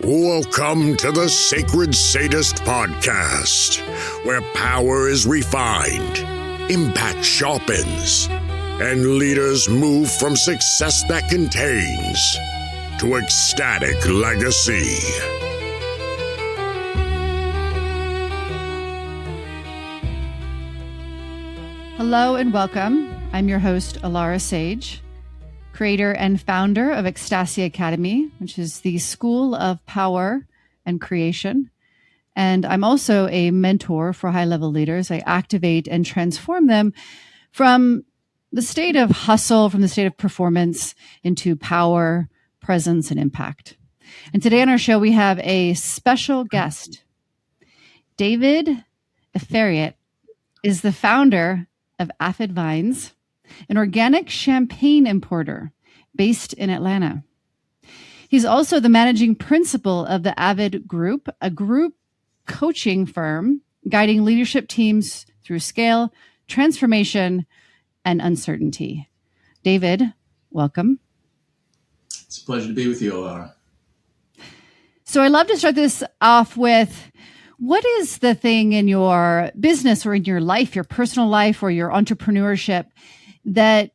Welcome to the Sacred Sadist Podcast, where power is refined, impact sharpens, and leaders move from success that contains to ecstatic legacy. Hello and welcome. I'm your host, Alara Sage, creator and founder of Ecstasy Academy, which is the school of power and creation. And I'm also a mentor for high-level leaders. I activate and transform them from the state of hustle, from the state of performance into power, presence, and impact. And today on our show, we have a special guest. David Aferiat is the founder of Aferiat, an organic champagne importer based in Atlanta. He's also the managing principal of the Avid Group, a group coaching firm guiding leadership teams through scale, transformation, and uncertainty. David, welcome. It's a pleasure to be with you, Alara. So I'd love to start this off with, what is the thing in your business or in your life, your personal life or your entrepreneurship, that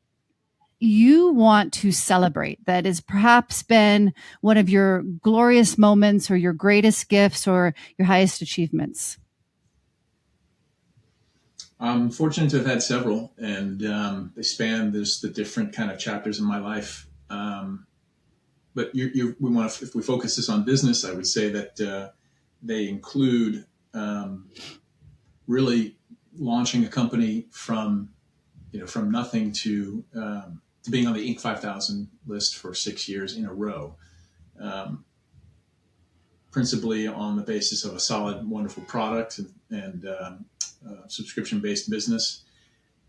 you want to celebrate, that has perhaps been one of your glorious moments or your greatest gifts or your highest achievements? I'm fortunate to have had several, and they span the different kind of chapters in my life. But if we focus this on business, I would say that they include really launching a company from nothing to being on the Inc. 5000 list for 6 years in a row, principally on the basis of a solid, wonderful product and subscription-based business,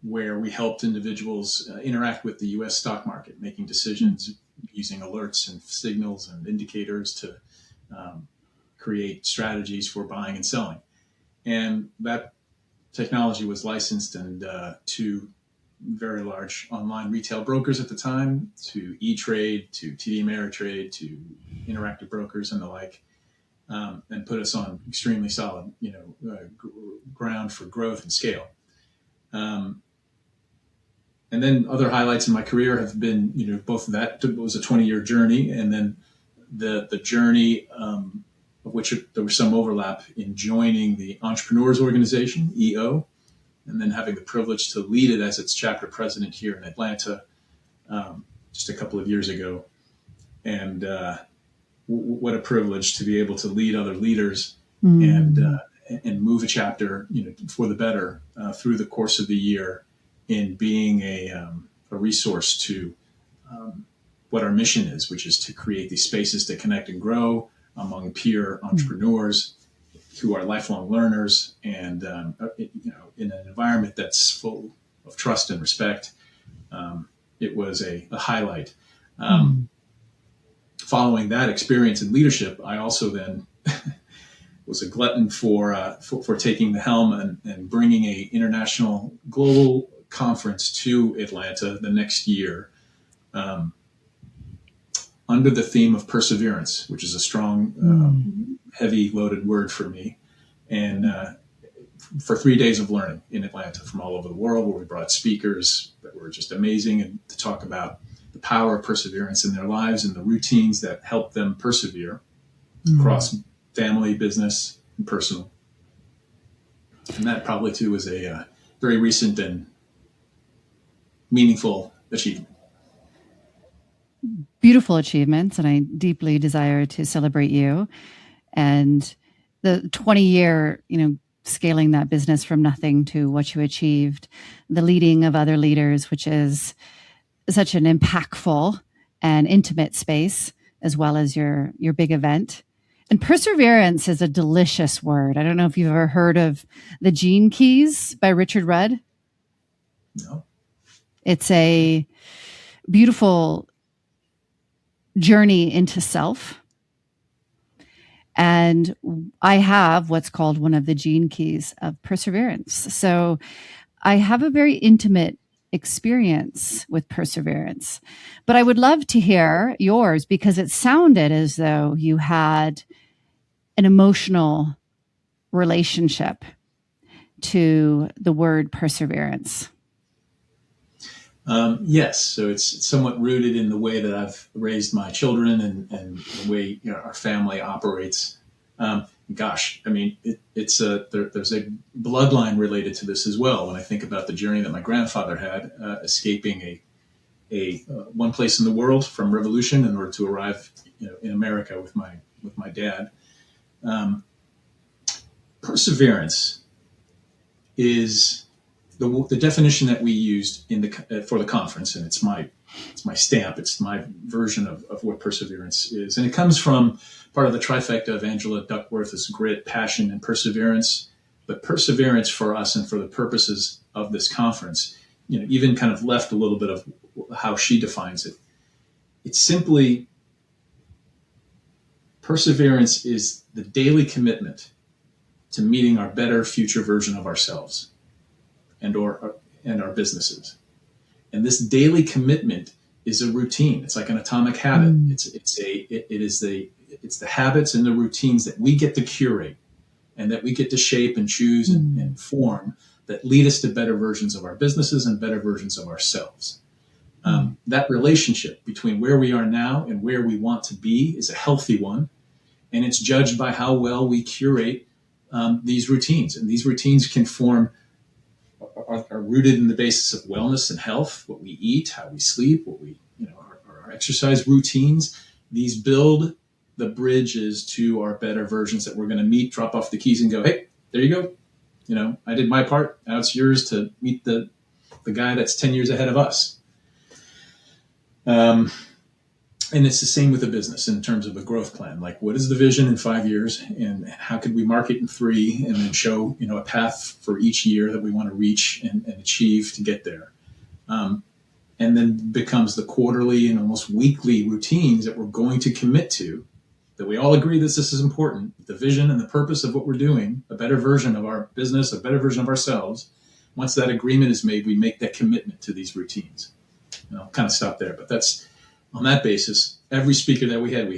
where we helped individuals interact with the U.S. stock market, making decisions using alerts and signals and indicators to create strategies for buying and selling. And that technology was licensed to very large online retail brokers at the time, to E-Trade, to TD Ameritrade, to Interactive Brokers and the like, and put us on extremely solid, ground for growth and scale. And then other highlights in my career have been, both of that was a 20-year journey, and then the journey of which there was some overlap in joining the Entrepreneurs Organization, EO, and then having the privilege to lead it as its chapter president here in Atlanta just a couple of years ago. And what a privilege to be able to lead other leaders and move a chapter, for the better through the course of the year, in being a resource to what our mission is, which is to create these spaces to connect and grow among peer entrepreneurs who are lifelong learners, and in an environment that's full of trust and respect. It was a highlight. Following that experience in leadership, I also then was a glutton for taking the helm and bringing a international global conference to Atlanta the next year, under the theme of perseverance, which is a strong, heavy loaded word for me. And for 3 days of learning in Atlanta from all over the world, where we brought speakers that were just amazing, and to talk about the power of perseverance in their lives and the routines that help them persevere across family, business, and personal. And that probably too was a very recent and meaningful achievement. Beautiful achievements, and I deeply desire to celebrate you and the 20-year, scaling that business from nothing to what you achieved, the leading of other leaders, which is such an impactful and intimate space, as well as your big event. And perseverance is a delicious word. I don't know if you've ever heard of the Gene Keys by Richard Rudd. No. It's a beautiful journey into self. And I have what's called one of the gene keys of perseverance. So I have a very intimate experience with perseverance. But I would love to hear yours, because it sounded as though you had an emotional relationship to the word perseverance. Yes. So it's somewhat rooted in the way that I've raised my children and the way our family operates. Gosh, I mean, there's a bloodline related to this as well. When I think about the journey that my grandfather had, escaping a one place in the world from revolution in order to arrive, in America with my dad. Perseverance is the definition that we used for the conference, and it's my stamp. It's my version of what perseverance is, and it comes from part of the trifecta of Angela Duckworth's grit, passion, and perseverance. But perseverance for us and for the purposes of this conference, even kind of left a little bit of how she defines it. It's simply perseverance is the daily commitment to meeting our better future version of ourselves and our businesses. And this daily commitment is a routine. It's like an atomic habit. It's the habits and the routines that we get to curate and that we get to shape and choose and form that lead us to better versions of our businesses and better versions of ourselves. That relationship between where we are now and where we want to be is a healthy one. And it's judged by how well we curate these routines. And these routines can are rooted in the basis of wellness and health, what we eat, how we sleep, our exercise routines. These build the bridges to our better versions that we're going to meet, drop off the keys and go, hey, there you go. I did my part. Now it's yours to meet the guy that's 10 years ahead of us. And it's the same with a business in terms of a growth plan. Like, what is the vision in 5 years, and how could we market in 3, and then show, a path for each year that we want to reach and achieve to get there. And then becomes the quarterly and almost weekly routines that we're going to commit to, that we all agree that this is important, the vision and the purpose of what we're doing, a better version of our business, a better version of ourselves. Once that agreement is made, we make that commitment to these routines. And I'll kind of stop there, but that's, on that basis, every speaker that we had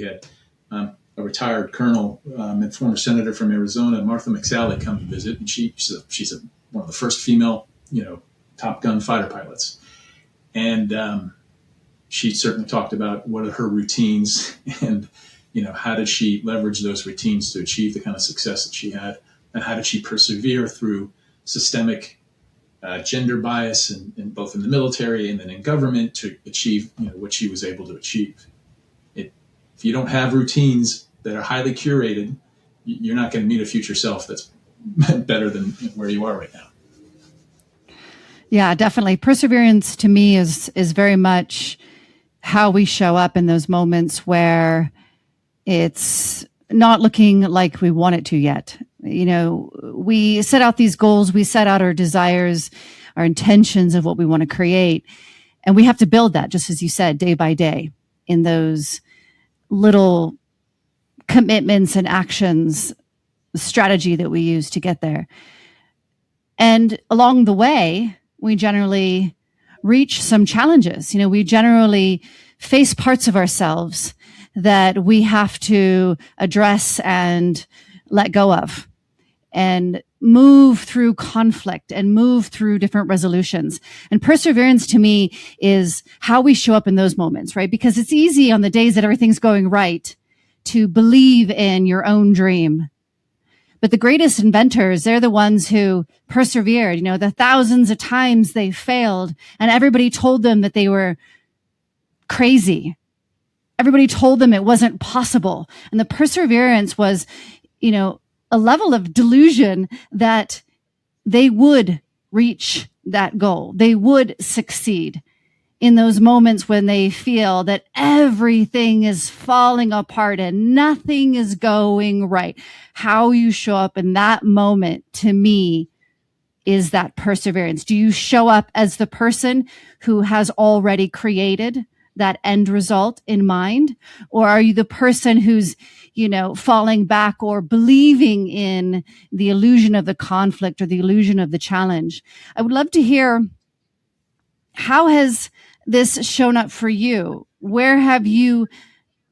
a retired colonel and former senator from Arizona, Martha McSally, come to visit, and she's one of the first female, Top Gun fighter pilots, and she certainly talked about what are her routines, and how did she leverage those routines to achieve the kind of success that she had, and how did she persevere through systemic gender bias and both in the military and then in government to achieve what she was able to achieve. If you don't have routines that are highly curated, you're not going to meet a future self that's better than where you are right now. Yeah, definitely. Perseverance to me is very much how we show up in those moments where it's not looking like we want it to yet. We set out these goals, we set out our desires, our intentions of what we want to create. And we have to build that, just as you said, day by day in those little commitments and actions, the strategy that we use to get there. And along the way, we generally reach some challenges. We generally face parts of ourselves that we have to address and let go of, and move through conflict and move through different resolutions. And perseverance to me is how we show up in those moments, right? Because it's easy on the days that everything's going right to believe in your own dream. But the greatest inventors, they're the ones who persevered, the thousands of times they failed and everybody told them that they were crazy. Everybody told them it wasn't possible. And the perseverance was, a level of delusion that they would reach that goal. They would succeed in those moments when they feel that everything is falling apart and nothing is going right. How you show up in that moment, to me, is that perseverance. Do you show up as the person who has already created that end result in mind? Or are you the person who's, falling back or believing in the illusion of the conflict or the illusion of the challenge? I would love to hear How has this shown up for you? Where have you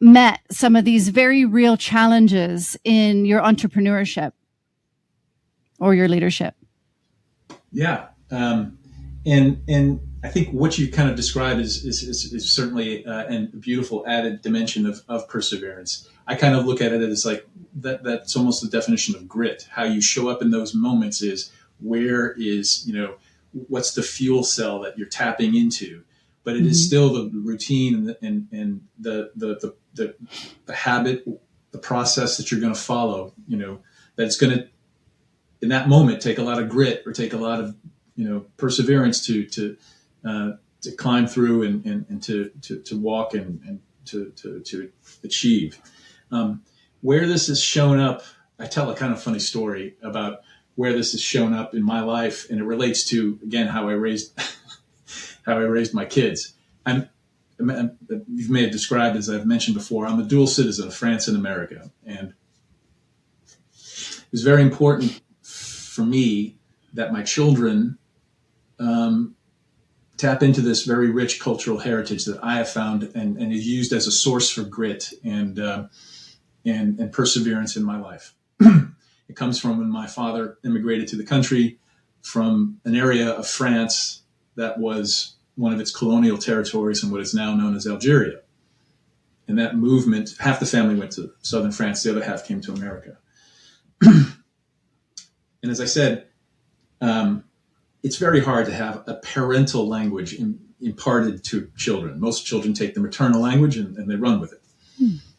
met some of these very real challenges in your entrepreneurship or your leadership? Yeah. And I think what you kind of described is certainly a beautiful added dimension of perseverance. I kind of look at it as like that's almost the definition of grit. How you show up in those moments is where is, what's the fuel cell that you're tapping into, but it is still the routine and the habit, the process that you're going to follow, that's going to, in that moment, take a lot of grit or take a lot of, perseverance to climb through and to walk and to achieve. Where this has shown up, I tell a kind of funny story about where this has shown up in my life, and it relates to, again, how I raised my kids. You may have described, as I've mentioned before, I'm a dual citizen of France and America, and it was very important for me that my children tap into this very rich cultural heritage that I have found and is used as a source for grit and perseverance in my life. It comes from when my father immigrated to the country from an area of France that was one of its colonial territories in what is now known as Algeria. And that movement, half the family went to southern France, the other half came to America. And as I said, it's very hard to have a parental language imparted to children. Most children take the maternal language and they run with it.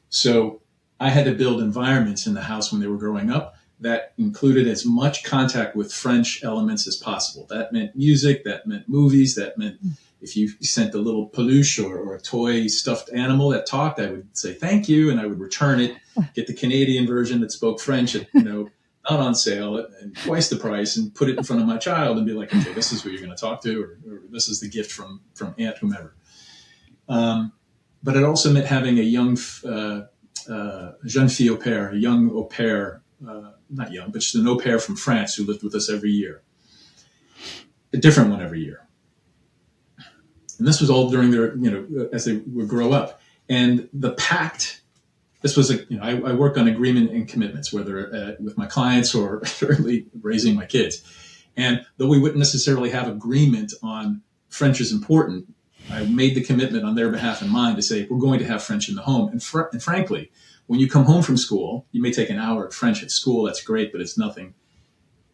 So I had to build environments in the house when they were growing up that included as much contact with French elements as possible. That meant music, that meant movies, that meant if you sent a little peluche or a toy stuffed animal that talked, I would say thank you, and I would return it, get the Canadian version that spoke French at, not on sale and twice the price, and put it in front of my child and be like, okay, this is who you're going to talk to, or this is the gift from Aunt whomever. But it also meant having a young jeune fille au pair, a young au pair, not young, but just an au pair from France who lived with us every year. A different one every year. And this was all during their, as they would grow up. And the pact, this was I work on agreement and commitments, whether with my clients or certainly raising my kids. And though we wouldn't necessarily have agreement on French is important, I made the commitment on their behalf and mine to say, we're going to have French in the home. And frankly, when you come home from school, you may take an hour of French at school. That's great, but it's nothing.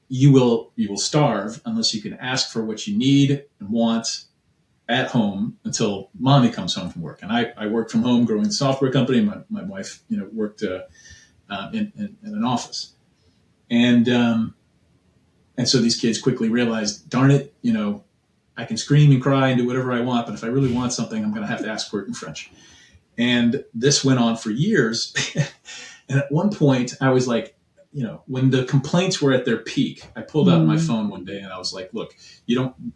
You will starve unless you can ask for what you need and want at home until mommy comes home from work. And I worked from home growing a software company. My wife, worked in an office. And so these kids quickly realized, darn it, I can scream and cry and do whatever I want, but if I really want something, I'm going to have to ask for it in French. And this went on for years. And at one point I was like, when the complaints were at their peak, I pulled out my phone one day and I was like, look,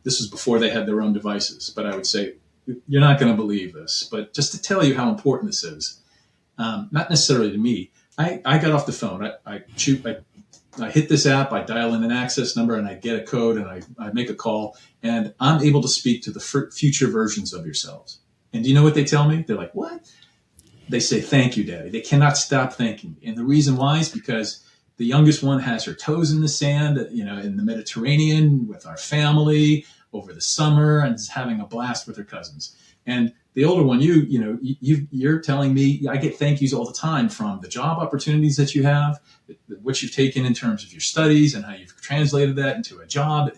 this is before they had their own devices, but I would say, you're not going to believe this, but just to tell you how important this is, not necessarily to me, I got off the phone. I hit this app, I dial in an access number and I get a code and I make a call and I'm able to speak to the future versions of yourselves. And do you know what they tell me? They're like, what? They say, thank you, Daddy. They cannot stop thanking me. And the reason why is because the youngest one has her toes in the sand, in the Mediterranean with our family over the summer and is having a blast with her cousins. And the older one, you're telling me, I get thank yous all the time from the job opportunities that you have, what you've taken in terms of your studies and how you've translated that into a job.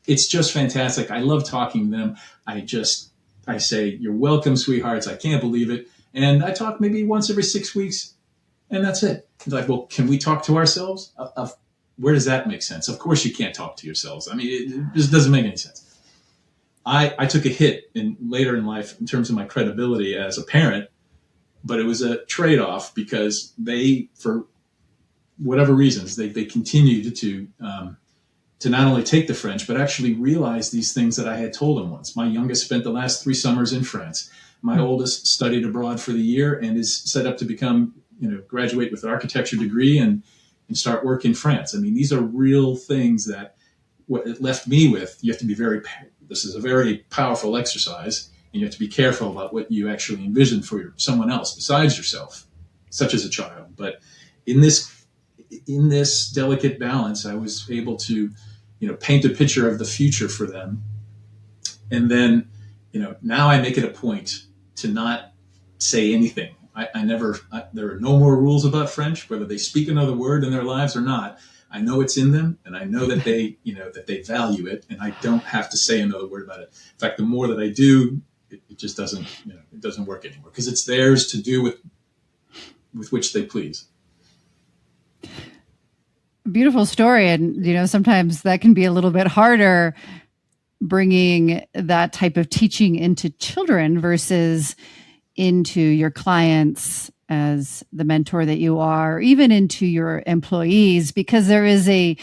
It's just fantastic. I love talking to them. I say, you're welcome, sweethearts. I can't believe it. And I talk maybe once every 6 weeks and that's it. They're like, well, can we talk to ourselves? Where does that make sense? Of course you can't talk to yourselves. I mean, it just doesn't make any sense. I took a hit later in life in terms of my credibility as a parent, but it was a trade-off because they, for whatever reasons, they continued to not only take the French, but actually realize these things that I had told them once. My youngest spent the last 3 summers in France. My oldest studied abroad for the year and is set up to become, graduate with an architecture degree and start work in France. I mean, these are real things that what it left me with. You have to be very this is a very powerful exercise, and you have to be careful about what you actually envision for someone else besides yourself, such as a child. But in this delicate balance, I was able to, paint a picture of the future for them. And then, now I make it a point to not say anything. There are no more rules about French, whether they speak another word in their lives or not. I know it's in them, and I know that they, that they value it, and I don't have to say another word about it. In fact, the more that I do, it just doesn't, it doesn't work anymore, because it's theirs to do with which they please. Beautiful story. And, sometimes that can be a little bit harder, bringing that type of teaching into children versus into your clients as the mentor that you are, or even into your employees, because there is a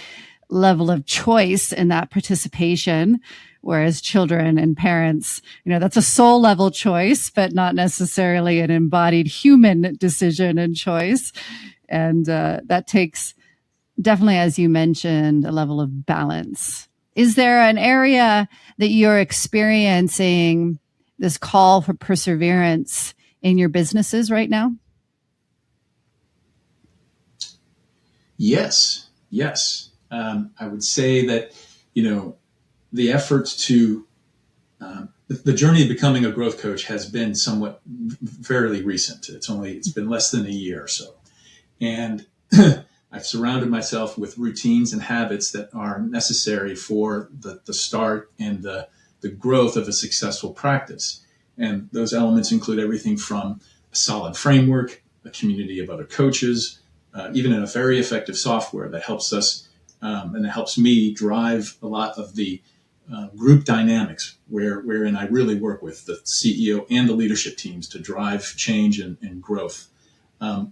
level of choice in that participation. Whereas children and parents, that's a soul level choice, but not necessarily an embodied human decision and choice. And that takes definitely, as you mentioned, a level of balance. Is there an area that you're experiencing this call for perseverance in your businesses right now? Yes. I would say that, the efforts to, the journey of becoming a growth coach has been somewhat fairly recent. It's been less than a year or so. And I've surrounded myself with routines and habits that are necessary for the start and the growth of a successful practice. And those elements include everything from a solid framework, a community of other coaches, even a very effective software that helps us and it helps me drive a lot of the group dynamics wherein I really work with the CEO and the leadership teams to drive change and growth,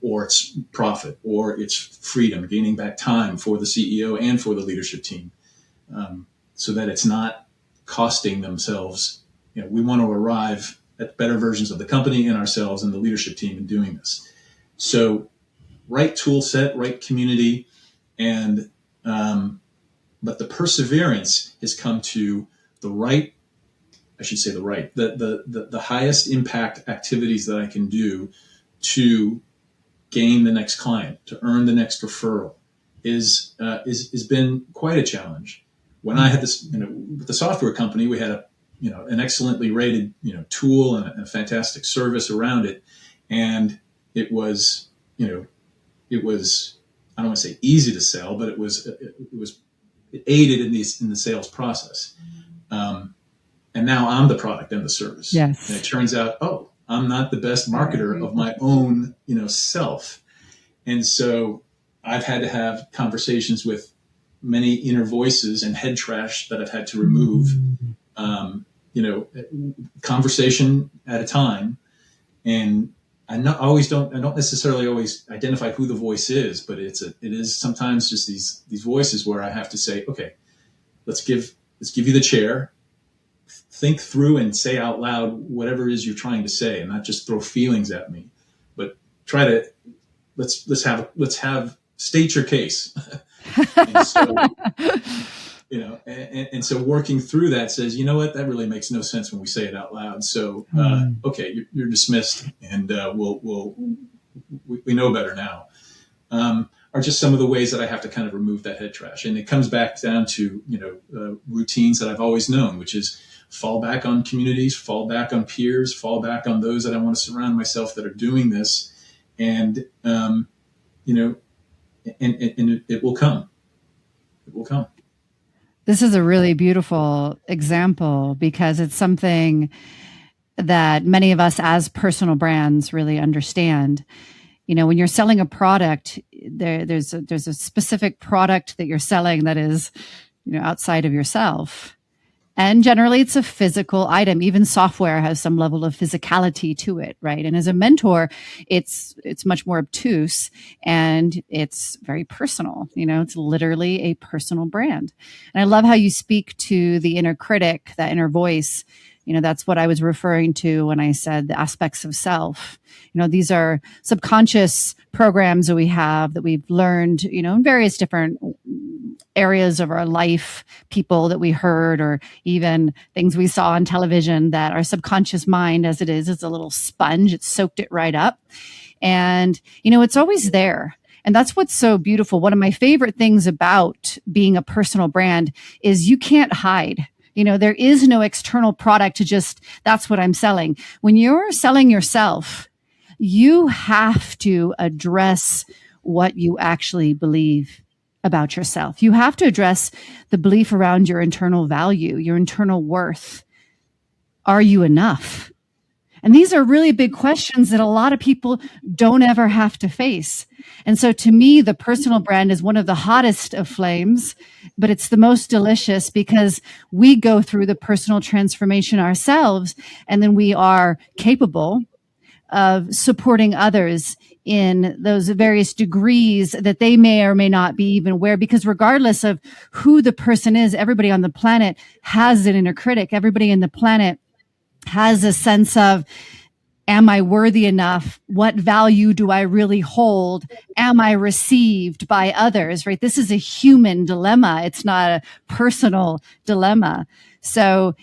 or it's profit, or it's freedom, gaining back time for the CEO and for the leadership team, so that it's not costing themselves. We want to arrive at better versions of the company and ourselves and the leadership team in doing this. So right tool set, right community, and but the perseverance has come to the highest impact activities that I can do to gain the next client, to earn the next referral is been quite a challenge. When I had this, with the software company, we had an excellently rated, tool and a fantastic service around it. And it was, I don't want to say easy to sell, but it aided in the sales process. And now I'm the product and the service. Yes. And it turns out, I'm not the best marketer of my own, self. And so I've had to have conversations with many inner voices and head trash that I've had to remove, conversation at a time. And I don't necessarily always identify who the voice is, but it is sometimes just these voices where I have to say, okay, let's give you the chair, think through and say out loud whatever it is you're trying to say, and not just throw feelings at me, but try to let's have state your case. And so, and so working through that says, that really makes no sense when we say it out loud. So, okay, you're dismissed, and we know better now. Are just some of the ways that I have to kind of remove that head trash. And it comes back down to, routines that I've always known, which is fall back on communities, fall back on peers, fall back on those that I want to surround myself that are doing this. And, and it will come. It will come. This is a really beautiful example because it's something that many of us as personal brands really understand. When you're selling a product, there's a specific product that you're selling that is, outside of yourself. And generally it's a physical item. Even software has some level of physicality to it, right? And as a mentor, it's much more obtuse and it's very personal. It's literally a personal brand. And I love how you speak to the inner critic, that inner voice. That's what I was referring to when I said the aspects of self. These are subconscious programs that we have that we've learned, in various different areas of our life, people that we heard, or even things we saw on television, that our subconscious mind, as it is a little sponge. It soaked it right up. And, it's always there. And that's what's so beautiful. One of my favorite things about being a personal brand is you can't hide. There is no external product to just, that's what I'm selling. When you're selling yourself, you have to address what you actually believe about yourself. You have to address the belief around your internal value, your internal worth. Are you enough? And these are really big questions that a lot of people don't ever have to face. And so to me, the personal brand is one of the hottest of flames, but it's the most delicious because we go through the personal transformation ourselves, and then we are capable of supporting others in those various degrees that they may or may not be even aware, because regardless of who the person is, everybody on the planet has an inner critic. Everybody on the planet has a sense of, am I worthy enough? What value do I really hold? Am I received by others, right? This is a human dilemma. It's not a personal dilemma. So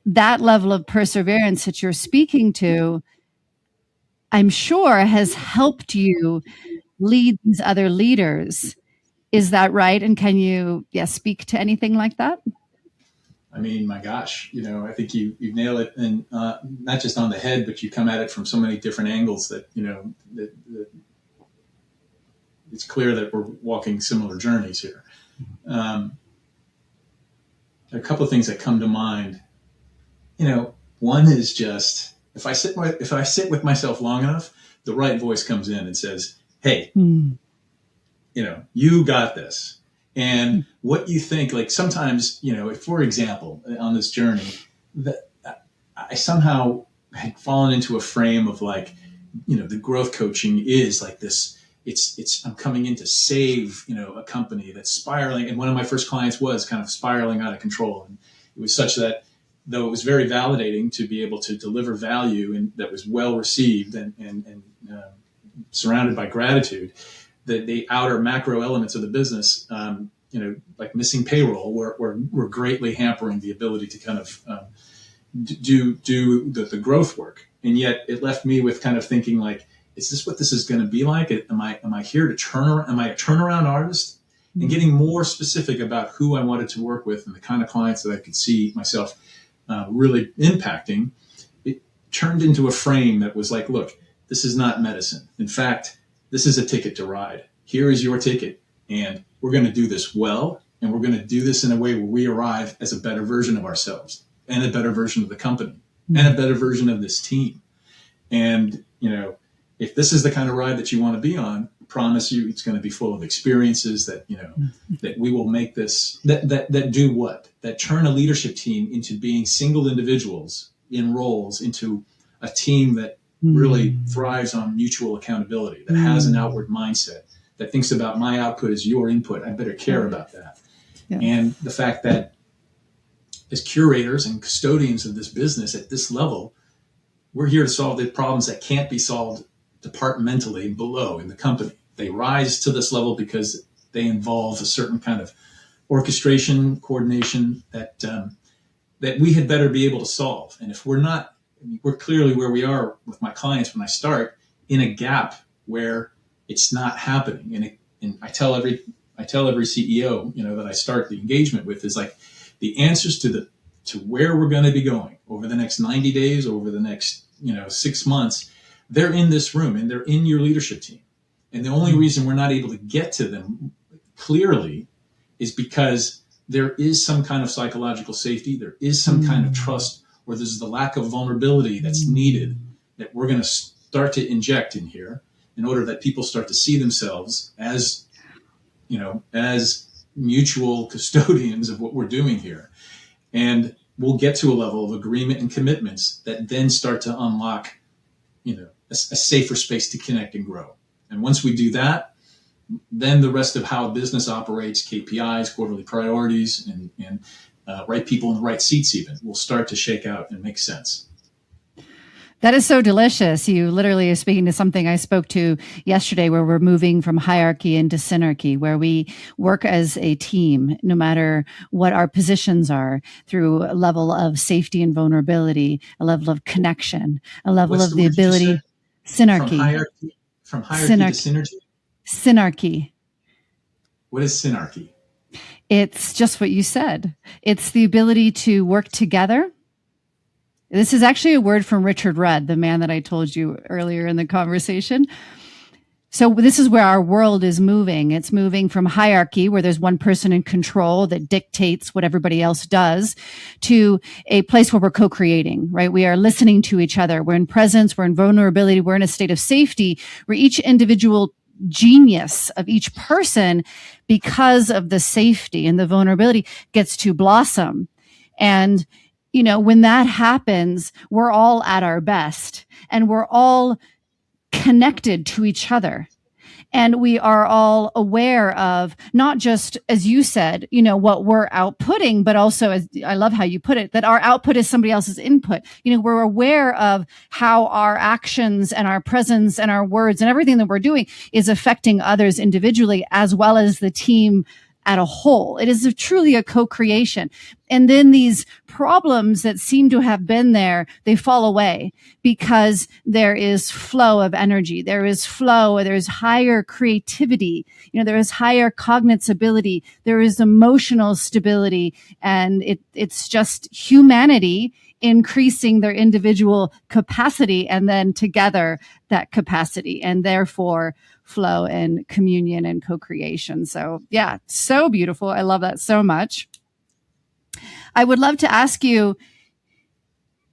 that level of perseverance that you're speaking to, I'm sure, has helped you lead these other leaders. Is that right? And can you speak to anything like that? I mean, my gosh, I think you nail it, and not just on the head, but you come at it from so many different angles that, that it's clear that we're walking similar journeys here. There are a couple of things that come to mind. One is just, if I sit with myself long enough, the right voice comes in and says, hey, you got this. And what you think, like sometimes, if, for example, on this journey, that I somehow had fallen into a frame of like, the growth coaching is like this. I'm coming in to save, a company that's spiraling. And one of my first clients was kind of spiraling out of control. And it was such that, though it was very validating to be able to deliver value and that was well received and surrounded by gratitude, the outer macro elements of the business, like missing payroll, were greatly hampering the ability to kind of do the growth work. And yet it left me with kind of thinking like, is this what this is going to be like? Am I here to am I a turnaround artist? And getting more specific about who I wanted to work with and the kind of clients that I could see myself really impacting, it turned into a frame that was like, look, this is not medicine. In fact, this is a ticket to ride. Here is your ticket. And we're going to do this well. And we're going to do this in a way where we arrive as a better version of ourselves and a better version of the company and a better version of this team. And, if this is the kind of ride that you want to be on, I promise you it's going to be full of experiences that, that we will make this, that do what? That turn a leadership team into being single individuals in roles into a team that really thrives on mutual accountability, that has an outward mindset, that thinks about my output as your input. I better care about that. Yeah. And the fact that as curators and custodians of this business at this level, we're here to solve the problems that can't be solved departmentally below in the company. They rise to this level because they involve a certain kind of orchestration, coordination that we had better be able to solve. And if we're not, we're clearly where we are with my clients when I start, in a gap where it's not happening. And I tell every CEO, that I start the engagement with is like the answers to where we're going to be going over the next 90 days, over the next 6 months. They're in this room and they're in your leadership team. And the only reason we're not able to get to them clearly is because there is some kind of psychological safety. There is some kind of trust, or there's the lack of vulnerability that's needed that we're going to start to inject in here in order that people start to see themselves as, as mutual custodians of what we're doing here. And we'll get to a level of agreement and commitments that then start to unlock, a safer space to connect and grow. And once we do that, then the rest of how a business operates, KPIs, quarterly priorities, and right people in the right seats even, will start to shake out and make sense. That is so delicious. You literally are speaking to something I spoke to yesterday, where we're moving from hierarchy into synarchy, where we work as a team, no matter what our positions are, through a level of safety and vulnerability, a level of connection, a level What's of the the word you just ability, said? synarchy, From hierarchy to synarchy, synergy? synarchy. What is synarchy? It's just what you said. It's the ability to work together. This is actually a word from Richard Rudd, the man that I told you earlier in the conversation. So this is where our world is moving. It's moving from hierarchy, where there's one person in control that dictates what everybody else does, to a place where we're co-creating, right? We are listening to each other. We're in presence. We're in vulnerability. We're in a state of safety where each individual genius of each person, because of the safety and the vulnerability, gets to blossom. And when that happens, we're all at our best, and we're all connected to each other. And we are all aware of not just, as you said, what we're outputting, but also, as I love how you put it, that our output is somebody else's input. We're aware of how our actions and our presence and our words and everything that we're doing is affecting others individually, as well as the team at a whole. It is truly a co-creation. And then these problems that seem to have been there, they fall away, because there is flow of energy. There is flow. There is higher creativity. There is higher cognizability. There is emotional stability. And it's just humanity increasing their individual capacity, and then together that capacity, and therefore flow and communion and co-creation. So yeah, so beautiful. I love that so much. I would love to ask you,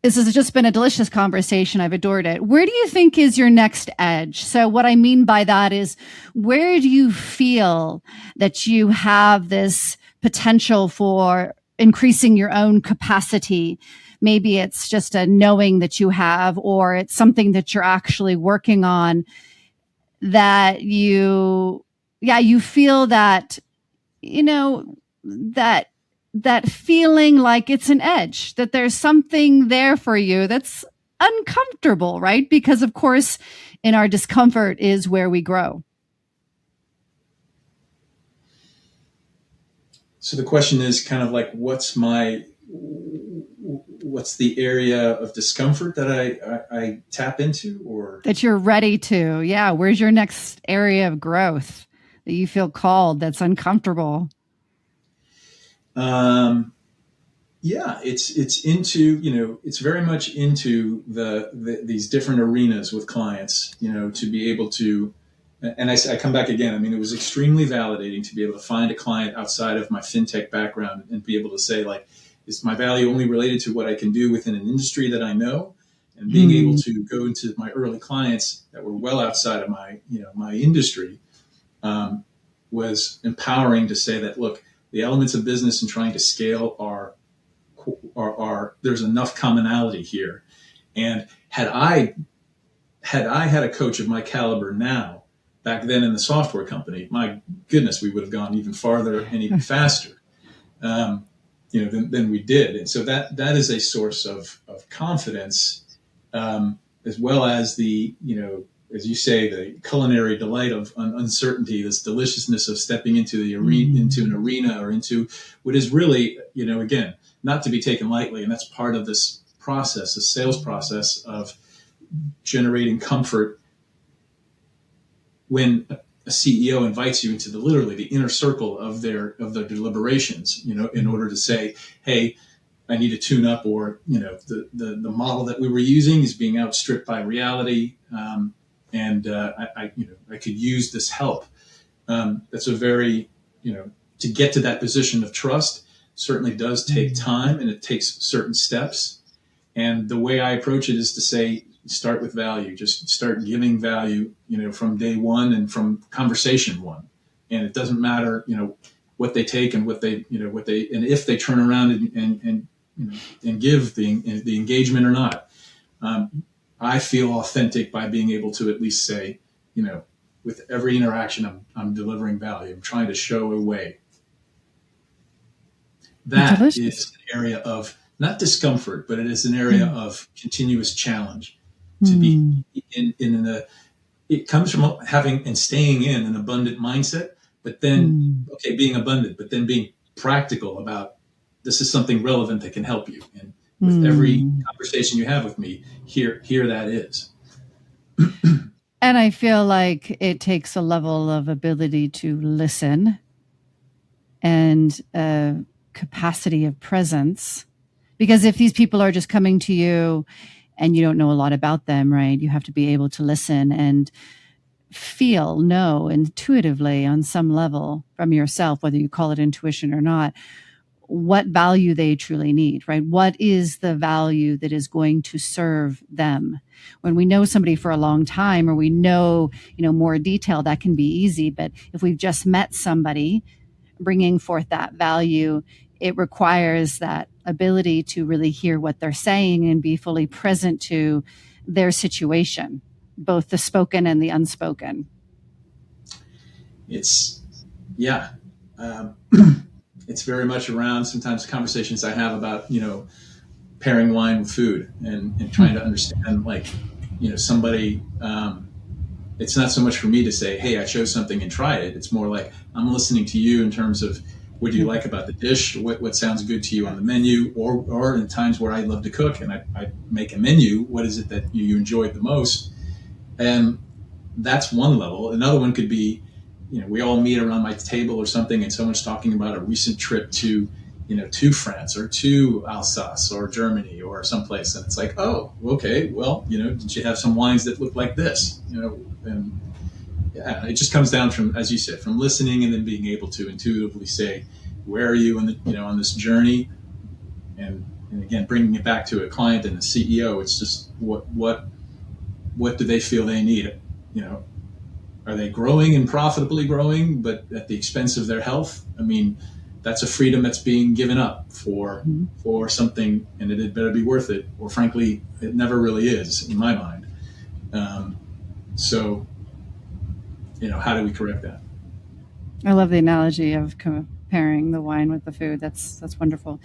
this has just been a delicious conversation. I've adored it. Where do you think is your next edge? So what I mean by that is, where do you feel that you have this potential for increasing your own capacity? Maybe it's just a knowing that you have, or it's something that you're actually working on, that you feel that, that feeling like it's an edge, that there's something there for you that's uncomfortable, right? Because of course, in our discomfort is where we grow. So the question is kind of like, what's the area of discomfort that I tap into, or that you're ready to? Yeah. Where's your next area of growth that you feel called, that's uncomfortable? Yeah, it's into, it's very much into these different arenas with clients, to be able to, and I come back again. I mean, it was extremely validating to be able to find a client outside of my fintech background and be able to say, like, is my value only related to what I can do within an industry that I know? And being able to go into my early clients that were well outside of my industry, was empowering to say that, look, the elements of business and trying to scale are there's enough commonality here. And had I had a coach of my caliber now, back then in the software company, my goodness, we would have gone even farther and even faster, than we did. And so that is a source of confidence, as well as the, as you say, the culinary delight of uncertainty, this deliciousness of stepping into the arena, into an arena, or into what is really, again, not to be taken lightly. And that's part of this process, the sales process of generating comfort when a CEO invites you into literally the inner circle of their deliberations, in order to say, hey, I need to tune up, or, the model that we were using is being outstripped by reality. And I could use this help. That's a very, to get to that position of trust certainly does take time, and it takes certain steps. And the way I approach it is to say, start with value. Just start giving value, from day one and from conversation one. And it doesn't matter, what they take and and if they turn around and give the engagement or not. I feel authentic by being able to at least say, with every interaction, I'm delivering value. I'm trying to show a way. That is an area of not discomfort, but it is an area of continuous challenge. to be Mm. in the, it comes from having and staying in an abundant mindset, but then, Mm. okay, being abundant, but then being practical about this is something relevant that can help you. And with every Mm. conversation you have with me, here that is. And I feel like it takes a level of ability to listen and a capacity of presence. Because if these people are just coming to you and you don't know a lot about them, right, you have to be able to listen and know intuitively on some level from yourself, whether you call it intuition or not, what value they truly need, right? What is the value that is going to serve them? When we know somebody for a long time, or we know, more detail, that can be easy. But if we've just met somebody, bringing forth that value, it requires that ability to really hear what they're saying and be fully present to their situation, both the spoken and the unspoken. It's, yeah. It's very much around sometimes conversations I have about, pairing wine with food and trying to understand, like, somebody, it's not so much for me to say, hey, I chose something and try it. It's more like I'm listening to you in terms of what do you like about the dish? What sounds good to you on the menu? Or in times where I love to cook and I make a menu, what is it that you enjoyed the most? And that's one level. Another one could be, we all meet around my table or something and someone's talking about a recent trip to France or to Alsace or Germany or someplace. And it's like, oh, okay, well, did you have some wines that look like this? And yeah, it just comes down from, as you said, from listening and then being able to intuitively say, where are you on this journey? And again, bringing it back to a client and a CEO, it's just what do they feel they need? Are they growing and profitably growing, but at the expense of their health? I mean, that's a freedom that's being given up for something, and it had better be worth it. Or frankly, it never really is in my mind. So, how do we correct that? I love the analogy of comparing the wine with the food. That's wonderful.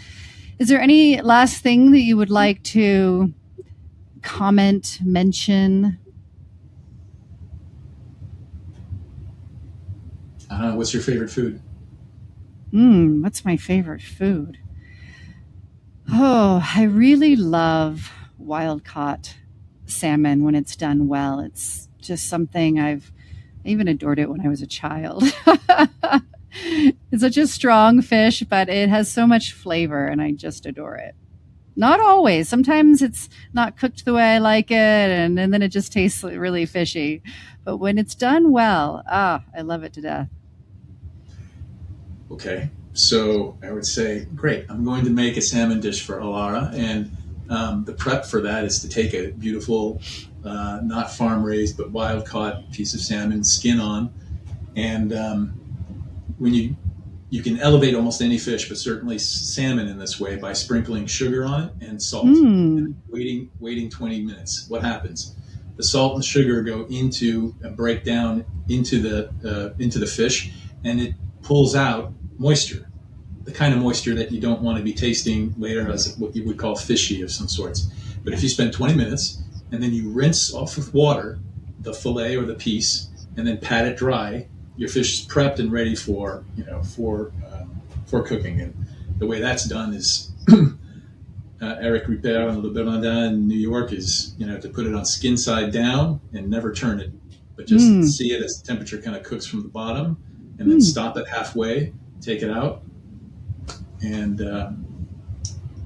Is there any last thing that you would like to comment, mention? What's your favorite food? What's my favorite food? Oh, I really love wild-caught salmon when it's done well. It's just something I even adored it when I was a child. It's such a strong fish, but it has so much flavor, and I just adore it. Not always. Sometimes it's not cooked the way I like it, and then it just tastes really fishy. But when it's done well, I love it to death. Okay, so I would say, great, I'm going to make a salmon dish for Alara, and the prep for that is to take a beautiful, not farm-raised, but wild-caught piece of salmon, skin on, and when you can elevate almost any fish, but certainly salmon in this way by sprinkling sugar on it and salt, and waiting 20 minutes. What happens? The salt and sugar go break down into the fish, and it pulls out moisture, the kind of moisture that you don't want to be tasting later as what you would call fishy of some sorts. But if you spend 20 minutes and then you rinse off with water the fillet or the piece and then pat it dry, your fish is prepped and ready for cooking. And the way that's done is Eric Ripert and Le Bernardin in New York is to put it on skin side down and never turn it, but just see it as the temperature kind of cooks from the bottom, and then stop it halfway, take it out, and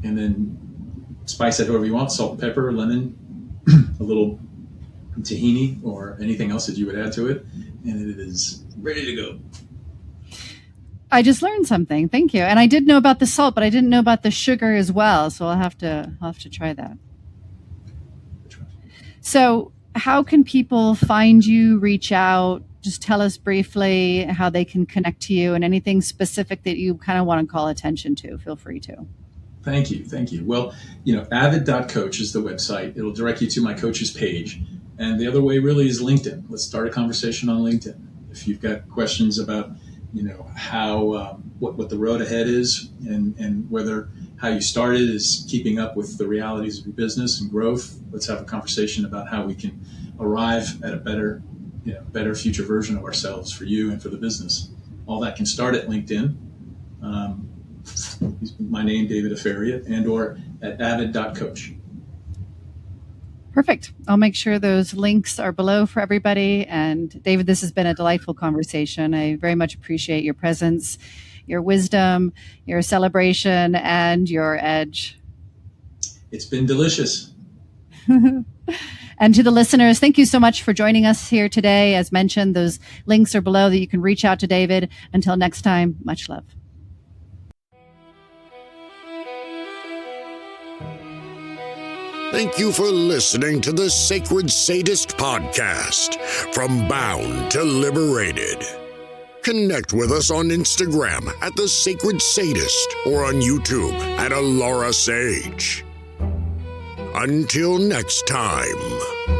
then spice it however you want: salt and pepper, lemon, a little tahini, or anything else that you would add to it, and it is ready to go. I just learned something. Thank you. And I did know about the salt, but I didn't know about the sugar as well. So I'll have to try that. So how can people find you, reach out? Just tell us briefly how they can connect to you, and anything specific that you kind of want to call attention to. Feel free to. Thank you. Well, avid.coach is the website. It'll direct you to my coach's page. And the other way really is LinkedIn. Let's start a conversation on LinkedIn. If you've got questions about, how, what the road ahead is, and whether how you started is keeping up with the realities of your business and growth. Let's have a conversation about how we can arrive at a better future version of ourselves for you and for the business. All that can start at LinkedIn. My name, David Aferiat, and or at avid.coach. Perfect. I'll make sure those links are below for everybody. And David, this has been a delightful conversation. I very much appreciate your presence, your wisdom, your celebration, and your edge. It's been delicious. And to the listeners, thank you so much for joining us here today. As mentioned, those links are below that you can reach out to David. Until next time, much love. Thank you for listening to the Sacred Sadist Podcast, From Bound to Liberated. Connect with us on Instagram at The Sacred Sadist or on YouTube at Alara Sage. Until next time.